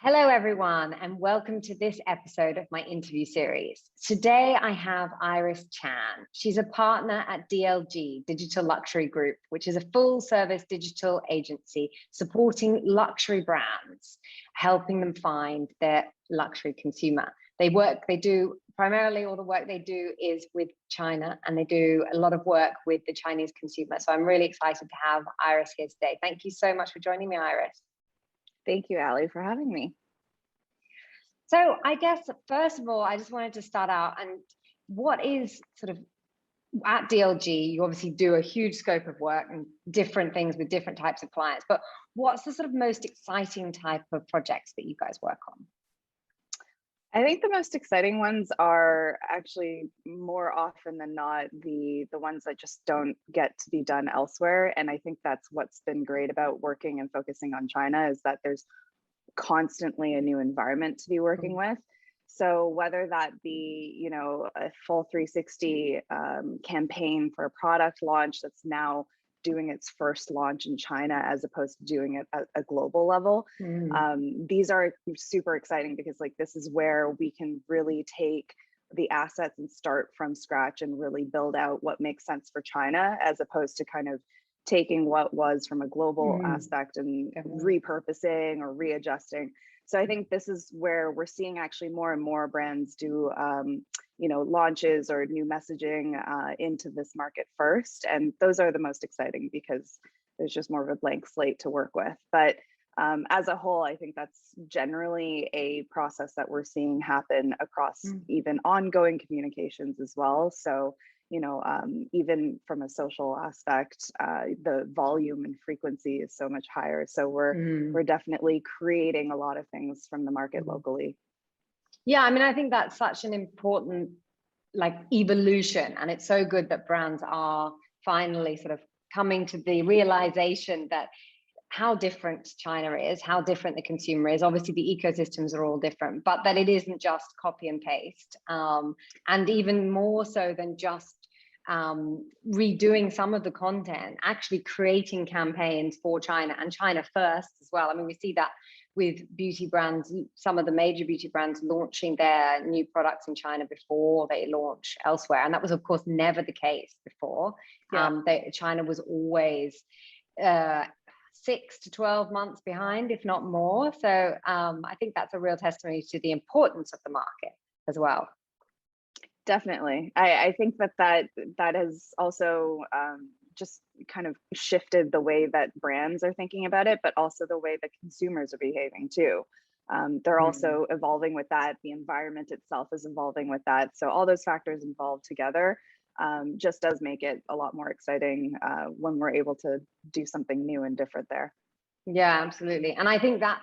Hello, everyone, and welcome to this episode of my interview series. Today, I have Iris Chan. She's a partner at DLG, Digital Luxury Group, which is a full-service digital agency supporting luxury brands, helping them find their luxury consumer. They do primarily all the work they do is with China, and they do a lot of work with the Chinese consumer. So I'm really excited to have Iris here today. Thank you so much for joining me, Iris. Thank you, Ali, for having me. So I guess, first of all, I just wanted to start out, and what is sort of at DLG, you obviously do a huge scope of work and different things with different types of clients, but what's the sort of most exciting type of projects that you guys work on? I think the most exciting ones are actually more often than not the ones that just don't get to be done elsewhere. And I think that's what's been great about working and focusing on China, is that there's constantly a new environment to be working with. So whether that be, a full 360 campaign for a product launch that's now doing its first launch in China as opposed to doing it at a global level. These are super exciting because this is where we can really take the assets and start from scratch and really build out what makes sense for China, as opposed to kind of taking what was from a global aspect and repurposing or readjusting. So I think this is where we're seeing actually more and more brands do launches or new messaging into this market first. And those are the most exciting because there's just more of a blank slate to work with. But as a whole, I think that's generally a process that we're seeing happen across even ongoing communications as well. So even from a social aspect, the volume and frequency is so much higher. So we're definitely creating a lot of things from the market locally. Yeah, I mean, I think that's such an important evolution, and it's so good that brands are finally sort of coming to the realization that how different China is, how different the consumer is. Obviously, the ecosystems are all different, but that it isn't just copy and paste, and even more so than just redoing some of the content, actually creating campaigns for China and China first as well. I mean, we see that with beauty brands, some of the major beauty brands launching their new products in China before they launch elsewhere. And that was, of course, never the case before. China was always 6 to 12 months behind, if not more. So I think that's a real testimony to the importance of the market as well. Definitely. I think that has also just kind of shifted the way that brands are thinking about it, but also the way that consumers are behaving too. They're also evolving with that. The environment itself is evolving with that. So all those factors involved together just does make it a lot more exciting when we're able to do something new and different there. Yeah, absolutely. And I think that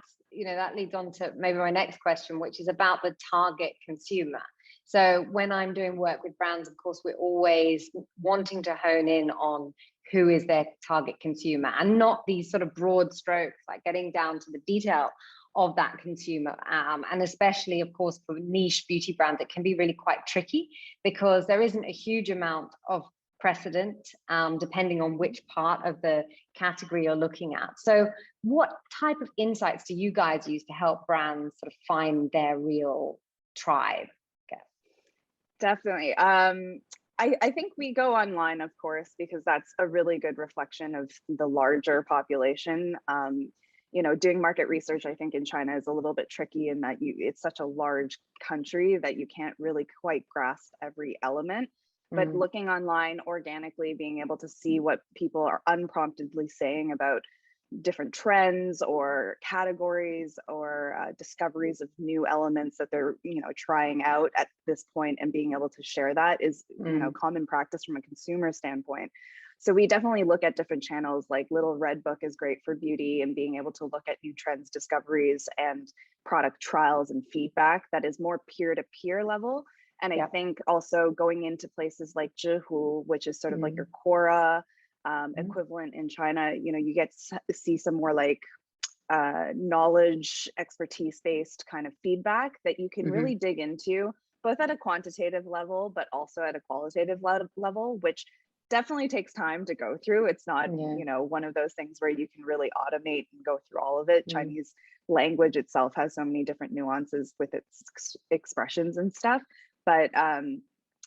leads on to maybe my next question, which is about the target consumer. So when I'm doing work with brands, of course, we're always wanting to hone in on who is their target consumer, and not these sort of broad strokes, like getting down to the detail of that consumer. And especially, of course, for niche beauty brands, it can be really quite tricky because there isn't a huge amount of precedent depending on which part of the category you're looking at. So what type of insights do you guys use to help brands sort of find their real tribe? Definitely. I think we go online, of course, because that's a really good reflection of the larger population. Doing market research, I think in China is a little bit tricky in that it's such a large country that you can't really quite grasp every element. But looking online organically, being able to see what people are unpromptedly saying about different trends or categories or discoveries of new elements that they're trying out at this point, and being able to share that is common practice from a consumer standpoint. So we definitely look at different channels, like Little Red Book is great for beauty, and being able to look at new trends, discoveries, and product trials and feedback that is more peer-to-peer level. And I think also going into places like Zhihu, which is sort of like your Quora equivalent in China, you get to see some more knowledge, expertise-based kind of feedback that you can really dig into, both at a quantitative level, but also at a qualitative level, which definitely takes time to go through. It's not, Yeah. you know, one of those things where you can really automate and go through all of it. Mm. Chinese language itself has so many different nuances with its expressions and stuff. But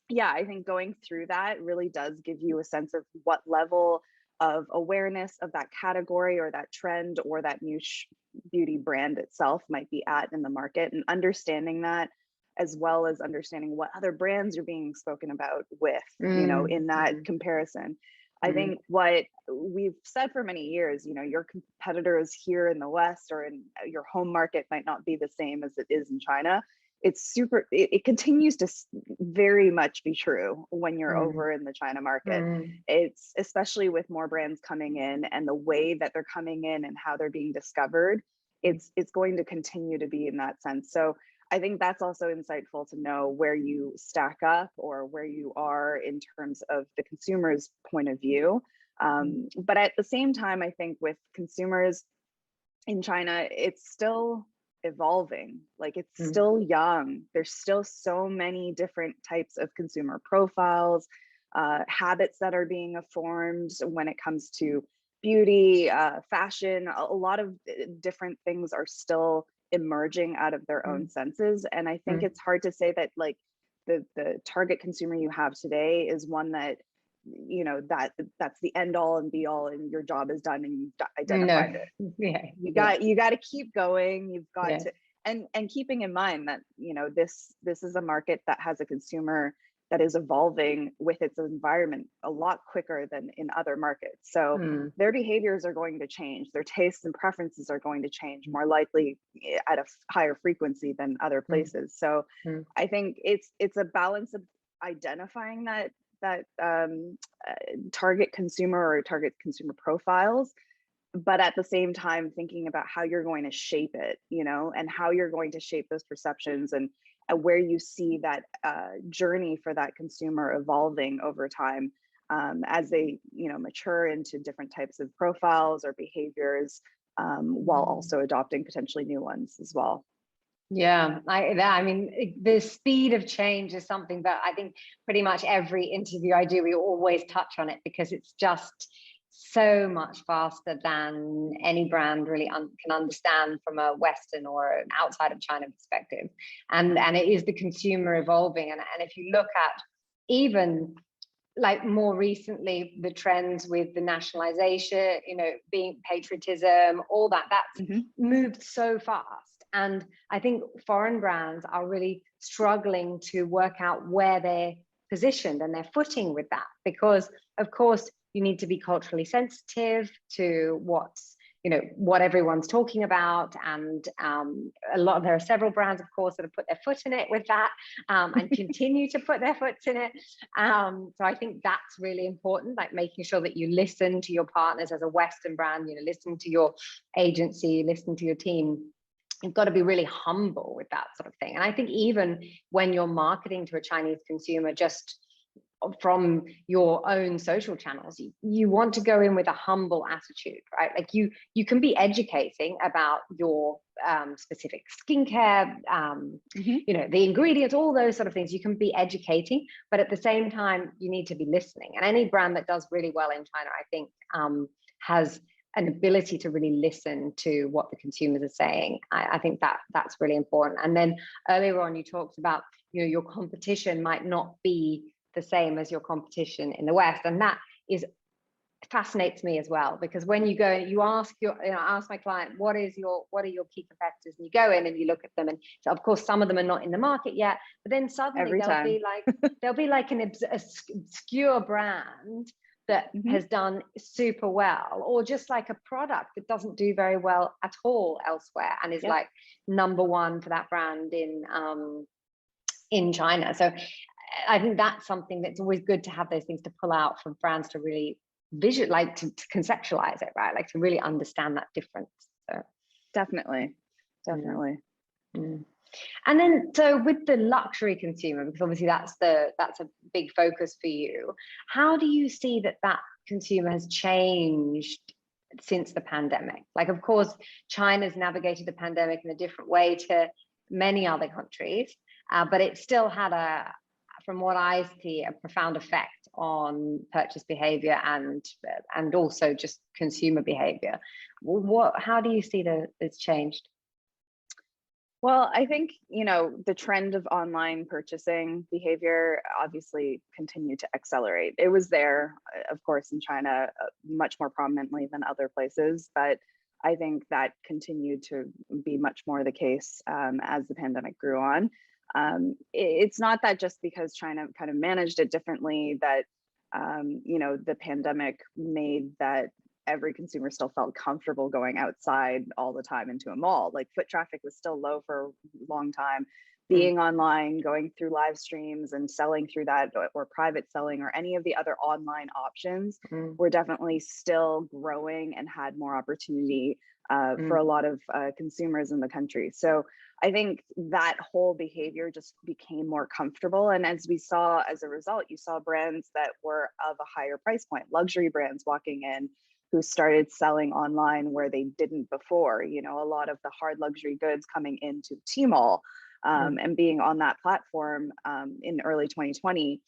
yeah, I think going through that really does give you a sense of what level of awareness of that category or that trend or that niche beauty brand itself might be at in the market, and understanding that, as well as understanding what other brands are being spoken about with, you know, Mm. in that Mm. comparison. I Mm. think what we've said for many years, you know, your competitors here in the West or in your home market might not be the same as it is in China. It's super, it continues to very much be true when you're Mm. over in the China market. Mm. It's especially with more brands coming in and the way that they're coming in and how they're being discovered, it's going to continue to be in that sense. So I think that's also insightful to know where you stack up or where you are in terms of the consumer's point of view. But at the same time, I think with consumers in China, it's still evolving. Like, it's Mm. still young. There's still so many different types of consumer profiles, habits that are being formed when it comes to beauty, fashion. A lot of different things are still emerging out of their own Mm. senses. And I think Mm. it's hard to say that like the target consumer you have today is one that, you know, that's the end all and be all and your job is done and you've No. identified it. Yeah. you Yeah. got you got to keep going. You've got Yeah. to, and keeping in mind that, you know, this is a market that has a consumer that is evolving with its environment a lot quicker than in other markets. So Mm. their behaviors are going to change, their tastes and preferences are going to change more likely at a higher frequency than other Mm. places. So Mm. I think it's a balance of identifying that target consumer or target consumer profiles, but at the same time thinking about how you're going to shape it, you know, and how you're going to shape those perceptions, and where you see that journey for that consumer evolving over time, as they, you know, mature into different types of profiles or behaviors, while Mm. also adopting potentially new ones as well. Yeah, I mean, the speed of change is something that I think pretty much every interview I do, we always touch on it because it's just so much faster than any brand really can understand from a Western or an outside of China perspective. And it is the consumer evolving. And if you look at even like more recently, the trends with the nationalization, you know, being patriotism, all that's Mm-hmm. moved so fast. And I think foreign brands are really struggling to work out where they're positioned and their footing with that, because of course you need to be culturally sensitive to what's, you know, what everyone's talking about. And there are several brands, of course, that have put their foot in it with that, and continue to put their foot in it. So I think that's really important, like making sure that you listen to your partners as a Western brand, you know, listen to your agency, listen to your team. You've got to be really humble with that sort of thing. And I think even when you're marketing to a Chinese consumer, just from your own social channels, you want to go in with a humble attitude, right? Like you can be educating about your specific skincare, Mm-hmm. you know, the ingredients, all those sort of things. You can be educating, but at the same time, you need to be listening. And any brand that does really well in China, I think, has an ability to really listen to what the consumers are saying. I think that's really important. And then earlier on, you talked about, you know, your competition might not be the same as your competition in the West, and that is fascinates me as well, because when you go, you ask ask my client, what are your key competitors, and you go in and you look at them, and so of course some of them are not in the market yet, but then suddenly Every time. there'll be like an obscure brand that Mm-hmm. has done super well, or just like a product that doesn't do very well at all elsewhere and is Yep. like number one for that brand in China. So I think that's something that's always good to have those things to pull out for brands to really to conceptualize it, right? Like to really understand that difference. So Definitely. Definitely. mm. And then, so with the luxury consumer, because obviously that's a big focus for you. How do you see that consumer has changed since the pandemic? Like, of course, China's navigated the pandemic in a different way to many other countries, but it still had from what I see, a profound effect on purchase behavior and also just consumer behavior. How do you see that it's changed? Well, I think, the trend of online purchasing behavior obviously continued to accelerate. It was there, of course, in China, much more prominently than other places, but I think that continued to be much more the case as the pandemic grew on. It's not that just because China kind of managed it differently that, the pandemic made that every consumer still felt comfortable going outside all the time into a mall. Like foot traffic was still low for a long time. Being online, going through live streams and selling through that, or private selling, or any of the other online options were definitely still growing and had more opportunity for a lot of consumers in the country. So I think that whole behavior just became more comfortable. And as we saw, as a result, you saw brands that were of a higher price point, luxury brands walking in, who started selling online where they didn't before. A lot of the hard luxury goods coming into Tmall and being on that platform in early 2020,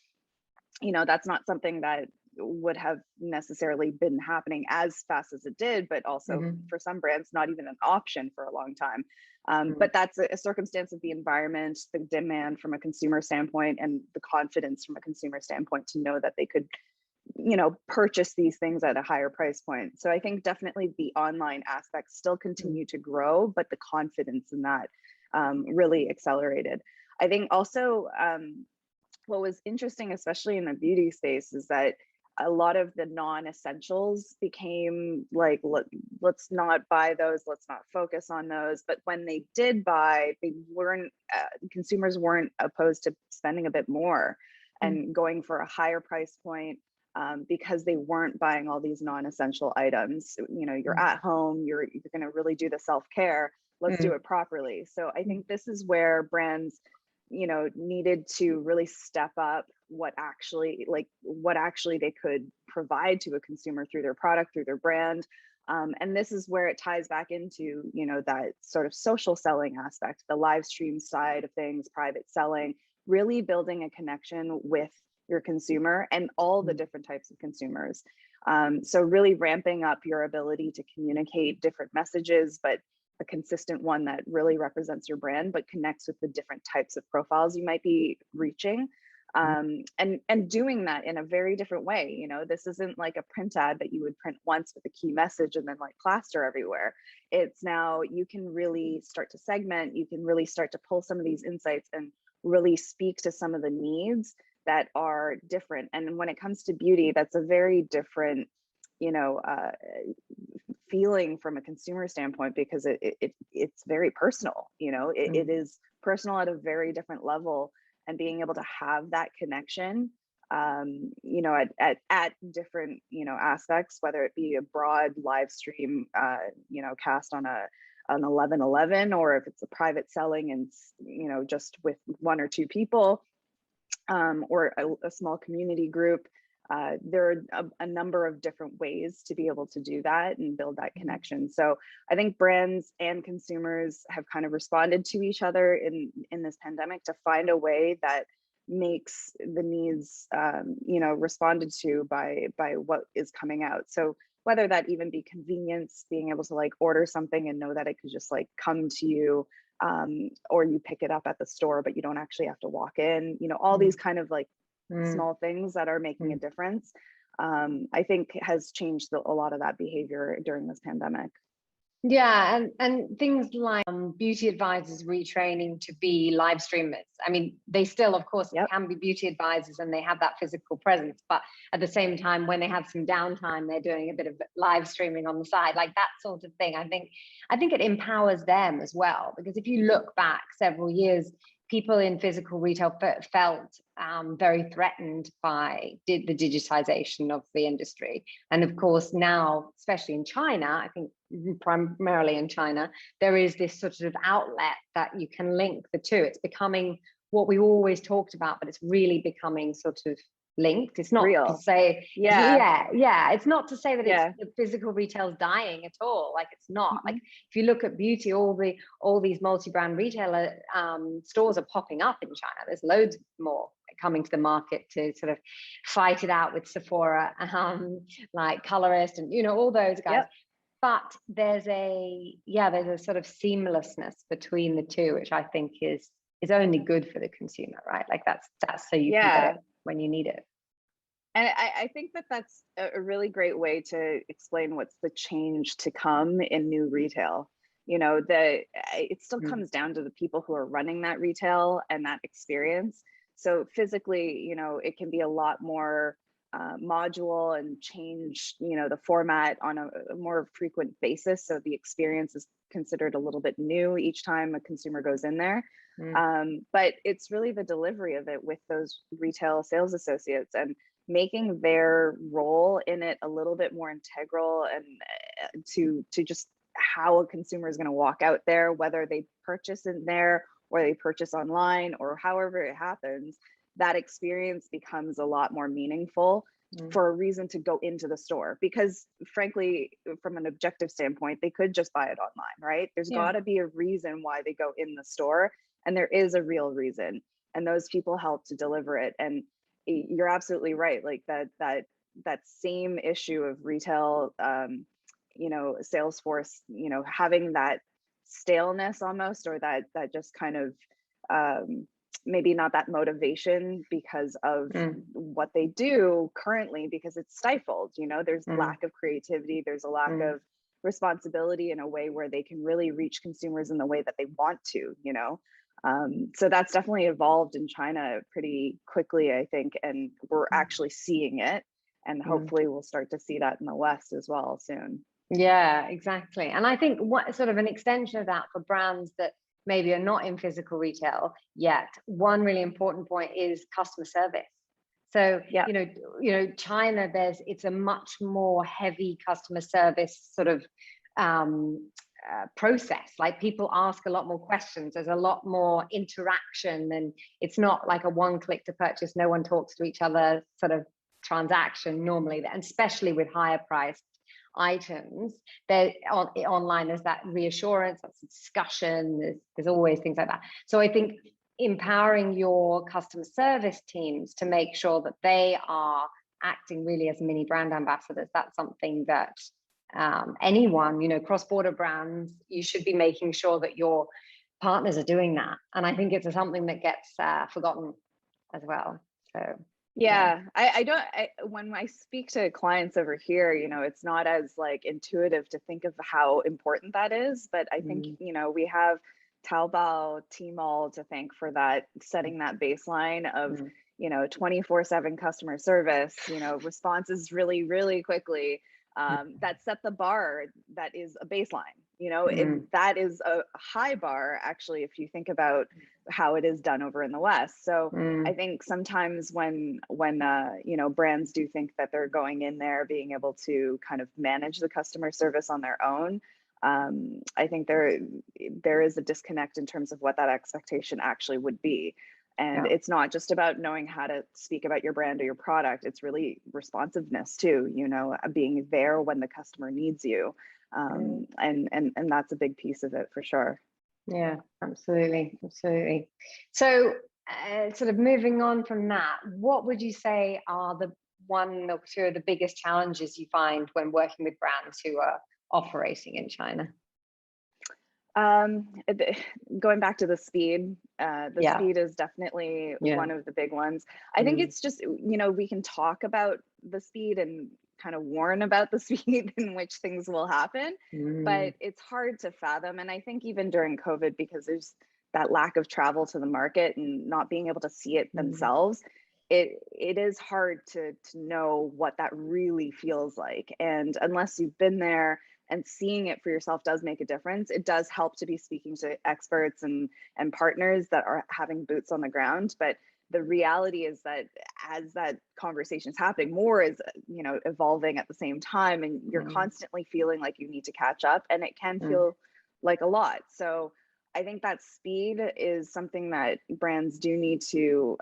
that's not something that would have necessarily been happening as fast as it did, but also for some brands, not even an option for a long time. But that's a circumstance of the environment, the demand from a consumer standpoint, and the confidence from a consumer standpoint to know that they could purchase these things at a higher price point. So I think definitely the online aspects still continue to grow, but the confidence in that really accelerated. I think also what was interesting, especially in the beauty space, is that a lot of the non-essentials became like, let's not buy those, let's not focus on those. But when they did buy, they weren't, consumers weren't opposed to spending a bit more and going for a higher price point. Because they weren't buying all these non-essential items. You're at home, you're going to really do the self-care. Let's do it properly. So I think this is where brands, needed to really step up what actually they could provide to a consumer through their product, through their brand. And this is where it ties back into, that sort of social selling aspect, the live stream side of things, private selling, really building a connection with your consumer and all the different types of consumers. So really ramping up your ability to communicate different messages, but a consistent one that really represents your brand, but connects with the different types of profiles you might be reaching. And doing that in a very different way. This isn't like a print ad that you would print once with a key message and then like plaster everywhere. It's now you can really start to segment, you can really start to pull some of these insights and really speak to some of the needs that are different. And when it comes to beauty, that's a very different, feeling from a consumer standpoint, because it's very personal. It is personal at a very different level, and being able to have that connection, at different, aspects, whether it be a broad live stream, cast on an 11/11, or if it's a private selling and, just with one or two people, or a small community group. There are a number of different ways to be able to do that and build that connection. So I think brands and consumers have kind of responded to each other in this pandemic to find a way that makes the needs, responded to by what is coming out. So whether that even be convenience, being able to like order something and know that it could just like come to you, or you pick it up at the store, but you don't actually have to walk in, all these kind of like small things that are making a difference, I think has changed a lot of that behavior during this pandemic. Yeah, and things like beauty advisors retraining to be live streamers. I mean, they still, of course, can be beauty advisors and they have that physical presence, but at the same time, when they have some downtime, they're doing a bit of live streaming on the side, like that sort of thing. I think it empowers them as well, because if you look back several years, people in physical retail felt very threatened by the digitization of the industry. And of course, now, especially in China, I think primarily in China, there is this sort of outlet that you can link the two. It's becoming what we always talked about, but it's really becoming sort of linked. It's not real to say, it's not to say that it's the physical retail's dying at all. Like it's not. Like if you look at beauty, all these multi-brand retailer stores are popping up in China. There's loads more coming to the market to sort of fight it out with Sephora, like Colorist and, all those guys. Yep. But there's a sort of seamlessness between the two, which I think is only good for the consumer, right? Like that's so you can get it when you need it. And I think that that's a really great way to explain what's the change to come in new retail. It still comes down to the people who are running that retail and that experience. So physically, it can be a lot more module and change, the format on a more frequent basis. So the experience is considered a little bit new each time a consumer goes in there. But it's really the delivery of it with those retail sales associates and making their role in it a little bit more integral, and to just how a consumer is going to walk out there, whether they purchase in there or they purchase online or however it happens, that experience becomes a lot more meaningful for a reason to go into the store. Because frankly, from an objective standpoint, they could just buy it online, right? There's got to be a reason why they go in the store, and there is a real reason, and those people help to deliver it. And you're absolutely right, like that same issue of retail, Salesforce, having that staleness almost, or that just kind of maybe not that motivation because of what they do currently, because it's stifled. There's lack of creativity, there's a lack of responsibility in a way where they can really reach consumers in the way that they want to. So that's definitely evolved in China pretty quickly, I think, and we're actually seeing it, and hopefully we'll start to see that in the West as well soon. Yeah, exactly. And I think what sort of an extension of that for brands that maybe are not in physical retail yet, one really important point is customer service. So, China, it's a much more heavy customer service sort of process. Like people ask a lot more questions, there's a lot more interaction, and it's not like a one-click to purchase, no one talks to each other sort of transaction normally, and especially with higher priced items. Online there's that reassurance, that's discussion, there's always things like that. So I think empowering your customer service teams to make sure that they are acting really as mini brand ambassadors, that's something that anyone, cross-border brands, you should be making sure that your partners are doing that. And I think it's something that gets forgotten as well. So when I speak to clients over here, it's not as like intuitive to think of how important that is, but I think we have Taobao, Tmall to thank for that, setting that baseline of 24/7 customer service, responses really, really quickly. That set the bar, that is a baseline, that is a high bar, actually, if you think about how it is done over in the West. So I think sometimes when brands do think that they're going in there being able to kind of manage the customer service on their own, I think there is a disconnect in terms of what that expectation actually would be. And it's not just about knowing how to speak about your brand or your product. It's really responsiveness too, being there when the customer needs you. And that's a big piece of it for sure. Yeah, absolutely. Absolutely. So sort of moving on from that, what would you say are the one or two of the biggest challenges you find when working with brands who are operating in China? Going back to the speed, speed is definitely one of the big ones. I think it's just, we can talk about the speed and kind of warn about the speed in which things will happen, but it's hard to fathom. And I think even during COVID, because there's that lack of travel to the market and not being able to see it themselves, it is hard to know what that really feels like. And unless you've been there and seeing it for yourself does make a difference. It does help to be speaking to experts and partners that are having boots on the ground. But the reality is that as that conversation is happening, more is, evolving at the same time, and you're constantly feeling like you need to catch up, and it can feel like a lot. So I think that speed is something that brands do need to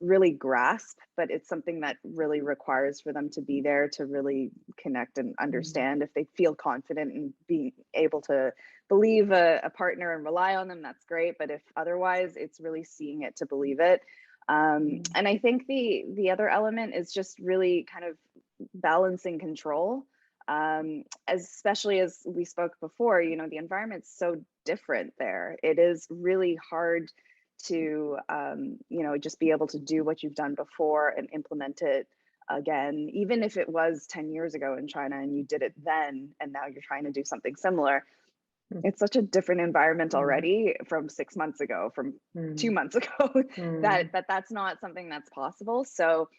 really grasp, but it's something that really requires for them to be there to really connect and understand. If they feel confident in being able to believe a partner and rely on them, that's great. But if otherwise, it's really seeing it to believe it. And I think the other element is just really kind of balancing control, especially as we spoke before, you know, the environment's so different there. It is really hard to, you know, just be able to do what you've done before and implement it again, even if it was 10 years ago in China and you did it then, and now you're trying to do something similar. It's such a different environment already from 6 months ago, from 2 months ago, that's not something that's possible. So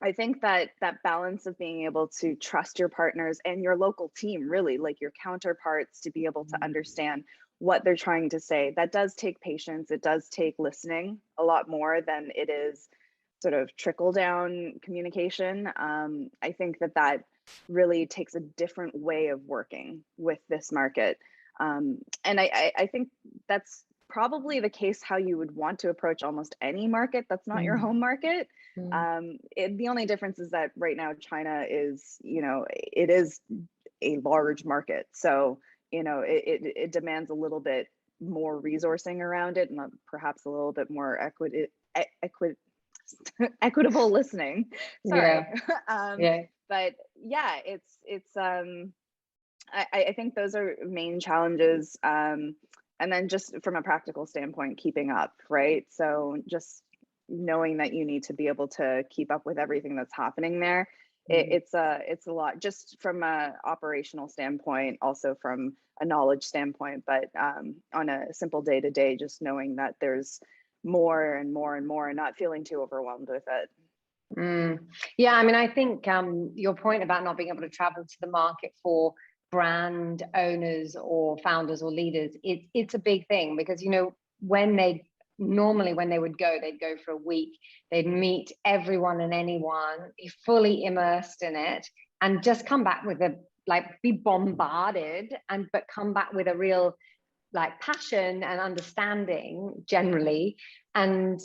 I think that that balance of being able to trust your partners and your local team, really like your counterparts, to be able to understand what they're trying to say, that does take patience. It does take listening a lot more than it is sort of trickle down communication. I think that that really takes a different way of working with this market. And I think that's probably the case how you would want to approach almost any market that's not your home market. The only difference is that right now China is, you know, it is a large market. So, you know, it demands a little bit more resourcing around it, and perhaps a little bit more equitable listening. Sorry. But yeah, I think those are main challenges. And then just from a practical standpoint, keeping up, right? So just knowing that you need to be able to keep up with everything that's happening there. It's a lot, just from a operational standpoint, also from a knowledge standpoint, but on a simple day-to-day, just knowing that there's more and more and more, and not feeling too overwhelmed with it. Yeah, I mean, I think your point about not being able to travel to the market for brand owners or founders or leaders, it's a big thing, because, you know, when they would go, they'd go for a week, they'd meet everyone and anyone, be fully immersed in it, and just come back with be bombarded, but come back with a real passion and understanding generally. And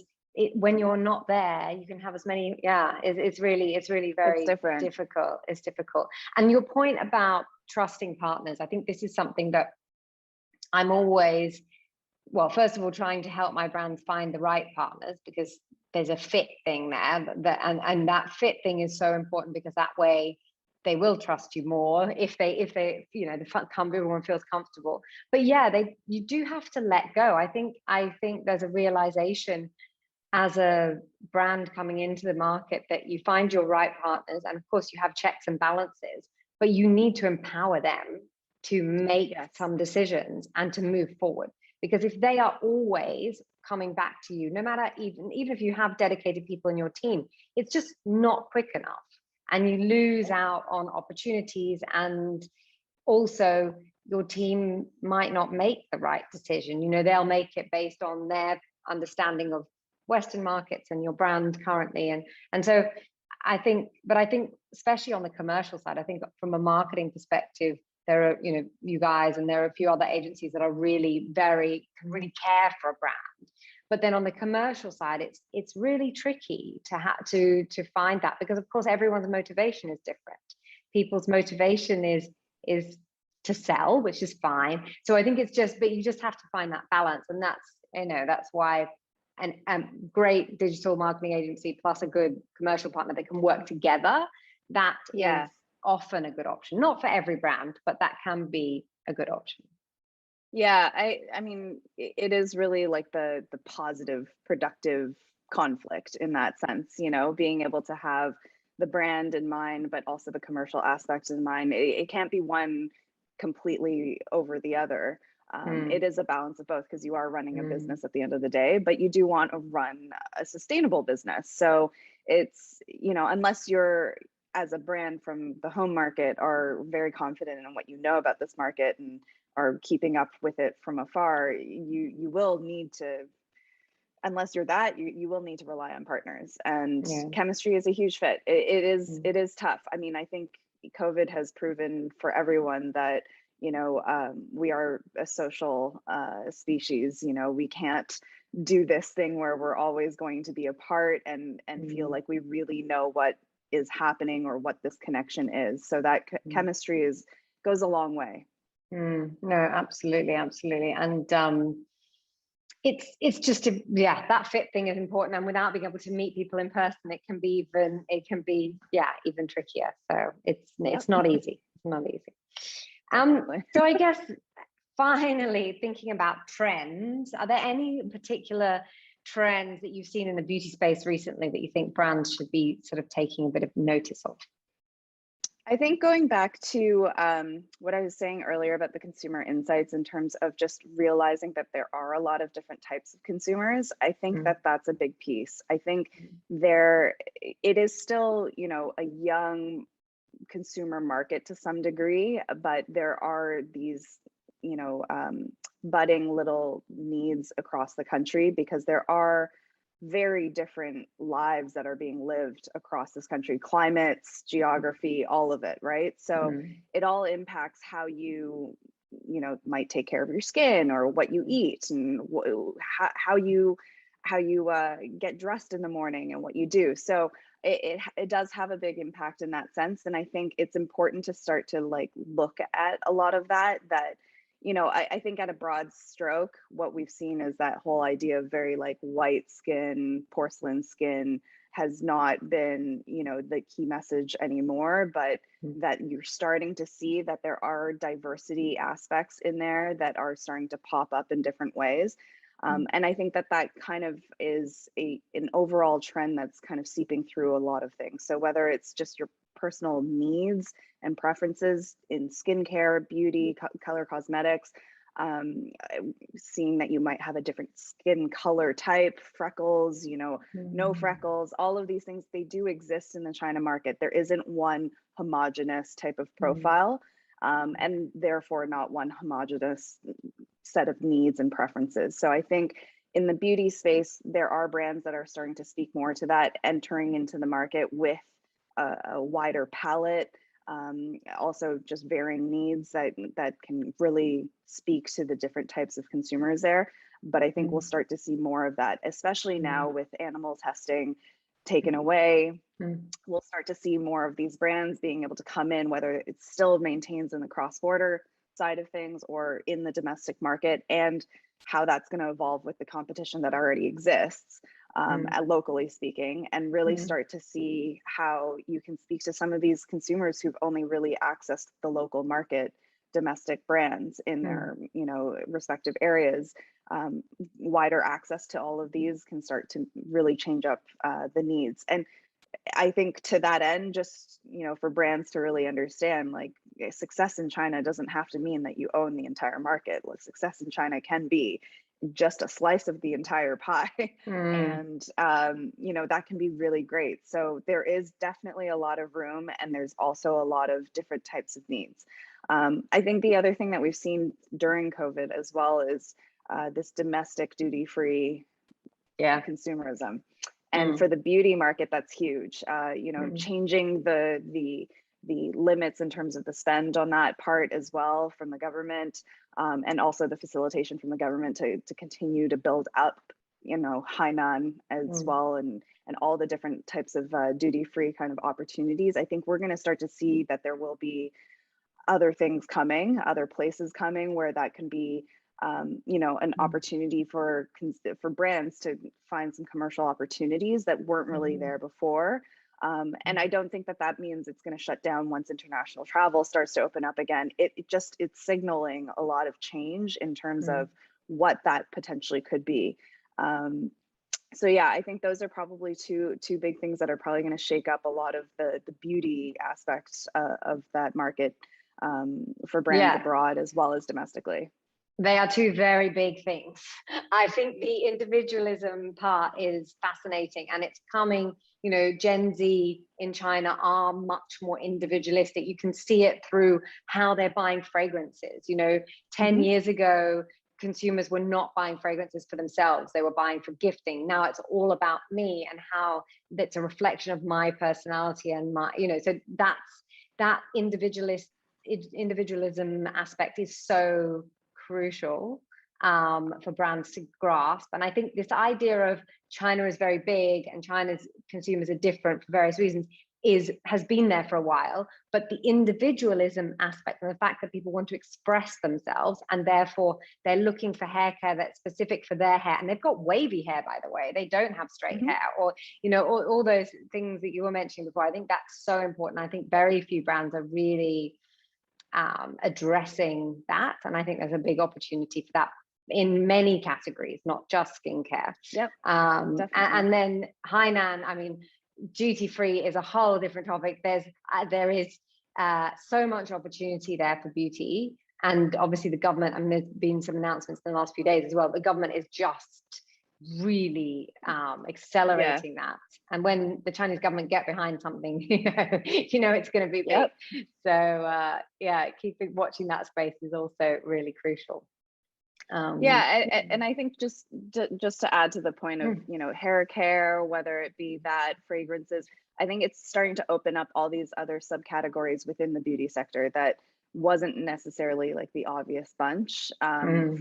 when you're not there, you can have as many, it's really very difficult. It's difficult. And your point about trusting partners, I think this is something that I'm always, well, first of all, trying to help my brands find the right partners, because there's a fit thing there, and that fit thing is so important, because that way they will trust you more if they you know, everyone feels comfortable. But yeah, you do have to let go. I think there's a realization as a brand coming into the market that you find your right partners, and of course you have checks and balances, but you need to empower them to make some decisions and to move forward. Because if they are always coming back to you, no matter, even if you have dedicated people in your team, it's just not quick enough, and you lose out on opportunities. And also your team might not make the right decision. You know, they'll make it based on their understanding of Western markets and your brand currently. And so I think especially on the commercial side, I think from a marketing perspective, there are, you know, you guys, and there are a few other agencies that are really can really care for a brand. But then on the commercial side, it's really tricky to find that, because of course everyone's motivation is different. People's motivation is to sell, which is fine. So I think but you just have to find that balance, and that's why a great digital marketing agency plus a good commercial partner that can work together, that is often a good option. Not for every brand, but that can be a good option. Yeah, I mean, it is really like the positive, productive conflict in that sense, you know, being able to have the brand in mind, but also the commercial aspects in mind. It can't be one completely over the other. It is a balance of both, because you are running a business at the end of the day, but you do want to run a sustainable business. So it's, you know, unless you're, as a brand from the home market, are very confident in what you know about this market and are keeping up with it from afar, you will need to, unless you're that, you will need to rely on partners. And chemistry is a huge fit. It is tough. I mean, I think COVID has proven for everyone that, you know, we are a social species. You know, we can't do this thing where we're always going to be apart and feel like we really know what is happening or what this connection is. So that chemistry goes a long way. No, absolutely. And it's just yeah, that fit thing is important, and without being able to meet people in person, it can be even trickier. So it's not easy. It's not easy. So I guess finally, thinking about trends, are there any particular trends that you've seen in the beauty space recently that you think brands should be sort of taking a bit of notice of? I think going back to what I was saying earlier about the consumer insights in terms of just realizing that there are a lot of different types of consumers, I think that that's a big piece. I think it is still, you know, a young consumer market to some degree, but there are these, you know, budding little needs across the country because there are very different lives that are being lived across this country, climates, geography, all of it, right? So it all impacts how you know, might take care of your skin or what you eat and how you get dressed in the morning and what you do. So it does have a big impact in that sense. And I think it's important to start to like look at a lot of that, you know, I think at a broad stroke, what we've seen is that whole idea of very like white skin, porcelain skin has not been, you know, the key message anymore, but that you're starting to see that there are diversity aspects in there that are starting to pop up in different ways. And I think that kind of is an overall trend that's kind of seeping through a lot of things. So whether it's just your personal needs and preferences in skincare, beauty, color cosmetics, seeing that you might have a different skin color type, freckles, you know, no freckles, all of these things, they do exist in the China market. There isn't one homogenous type of profile, and therefore not one homogenous set of needs and preferences. So I think in the beauty space, there are brands that are starting to speak more to that, entering into the market with a wider palette, also just varying needs that can really speak to the different types of consumers there. But I think we'll start to see more of that, especially now with animal testing taken away. We'll start to see more of these brands being able to come in, whether it still maintains in the cross-border side of things or in the domestic market, and how that's going to evolve with the competition that already exists, locally speaking, and really start to see how you can speak to some of these consumers who've only really accessed the local market, domestic brands in their, you know, respective areas. Wider access to all of these can start to really change up the needs. And I think to that end, just, you know, for brands to really understand, like, success in China doesn't have to mean that you own the entire market. Like, success in China can be just a slice of the entire pie. And, you know, that can be really great. So there is definitely a lot of room, and there's also a lot of different types of needs. I think the other thing that we've seen during COVID as well is this domestic duty-free consumerism. And for the beauty market, that's huge. You know, changing the limits in terms of the spend on that part as well from the government, and also the facilitation from the government to continue to build up, you know, Hainan as well, and all the different types of duty-free kind of opportunities. I think we're going to start to see that there will be other things coming, other places coming where that can be, you know, an opportunity for brands to find some commercial opportunities that weren't really there before. And I don't think that means it's going to shut down once international travel starts to open up again. It's signaling a lot of change in terms of what that potentially could be. So yeah, I think those are probably two big things that are probably going to shake up a lot of the beauty aspects of that market, for brands abroad as well as domestically. They are two very big things. I think the individualism part is fascinating, and it's coming, you know, Gen Z in China are much more individualistic. You can see it through how they're buying fragrances. You know, 10 years ago, consumers were not buying fragrances for themselves. They were buying for gifting. Now it's all about me and how that's a reflection of my personality and my, you know, so that individualism aspect is so crucial for brands to grasp. And I think this idea of China is very big and China's consumers are different for various reasons has been there for a while, but the individualism aspect and the fact that people want to express themselves, and therefore they're looking for hair care that's specific for their hair, and they've got wavy hair, by the way, they don't have straight hair, or all those things that you were mentioning before. I think that's so important. I think very few brands are really addressing that, and I think there's a big opportunity for that in many categories, not just skincare. Yep. And then Hainan, I mean, duty free is a whole different topic. There is so much opportunity there for beauty, and obviously the government, I mean, there's been some announcements in the last few days as well. The government is just really accelerating that, and when the Chinese government get behind something, it's going to be big. So keep watching that space is also really crucial. And I think just to add to the point of hair care, whether it be that, fragrances, I think it's starting to open up all these other subcategories within the beauty sector that wasn't necessarily like the obvious bunch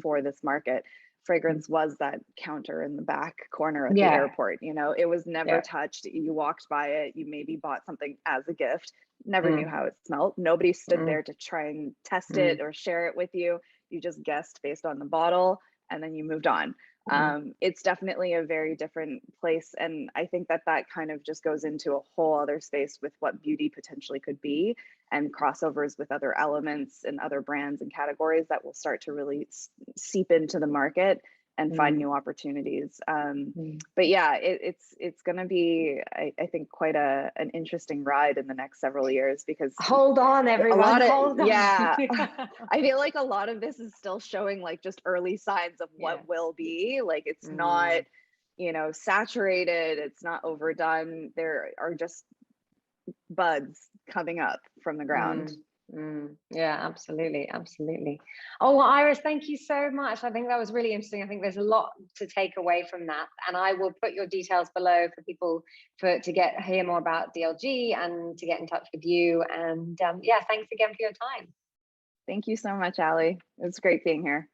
for this market. Fragrance was that counter in the back corner at the airport. It was never touched. You walked by it, you maybe bought something as a gift, never knew how it smelled. Nobody stood there to try and test it or share it with you. You just guessed based on the bottle, and then you moved on. It's definitely a very different place. And I think that kind of just goes into a whole other space with what beauty potentially could be, and crossovers with other elements and other brands and categories that will start to really seep into the market and find new opportunities. But yeah, it's going to be, I think, quite an interesting ride in the next several years, because hold on, everyone, hold on. Yeah, I feel like a lot of this is still showing like just early signs of what will be. Like, it's not, saturated, it's not overdone. There are just buds coming up from the ground. Yeah, absolutely. Oh, well, Iris, thank you so much. I think that was really interesting. I think there's a lot to take away from that, and I will put your details below for people to hear more about DLG and to get in touch with you. And thanks again for your time. Thank you so much, Ali. It was great being here.